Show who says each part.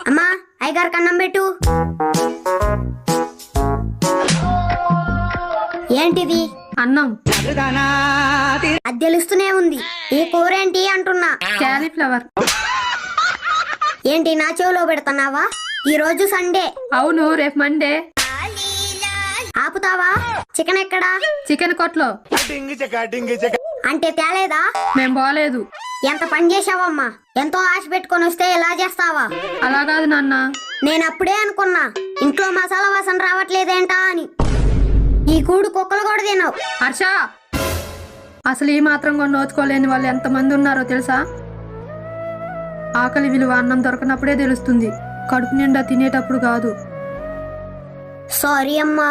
Speaker 1: అమ్మా అయ్యగారికి అన్నం పెట్టు. ఏంటిది?
Speaker 2: అన్నం.
Speaker 1: అది తెలుస్తూనే ఉంది. ఈ కూర ఏంటి అంటున్నా.
Speaker 2: క్యాలీఫ్లవర్.
Speaker 1: ఏంటి నా చెవిలో పెడుతున్నావా? ఈ రోజు సండే.
Speaker 2: అవును, రేపు మండే.
Speaker 1: ఆపుతావా? చికెన్ ఎక్కడా?
Speaker 2: చికెన్ కొట్లో.
Speaker 1: అంటే తేలేదా?
Speaker 2: మేం పోలేదు.
Speaker 1: ఎంత పని చేసావమ్మా? ఎంతో ఆశ పెట్టుకొని వస్తే ఇలా చేస్తావా?
Speaker 2: అలా కాదు నాన్న.
Speaker 1: నేను అప్పుడే అనుకున్నా ఇంట్లో మసాలా వాసన రావట్లేదేంటా అని. ఈ కూడు కుక్కలు కూడా తినవు.
Speaker 2: హర్ష, అసలు ఈ మాత్రం కూడా నోచుకోలేని వాళ్ళు ఎంతమంది ఉన్నారో తెలుసా? ఆకలి విలువ అన్నం దొరకనప్పుడే తెలుస్తుంది, కడుపు నిండా తినేటప్పుడు కాదు.
Speaker 1: సారీ అమ్మా.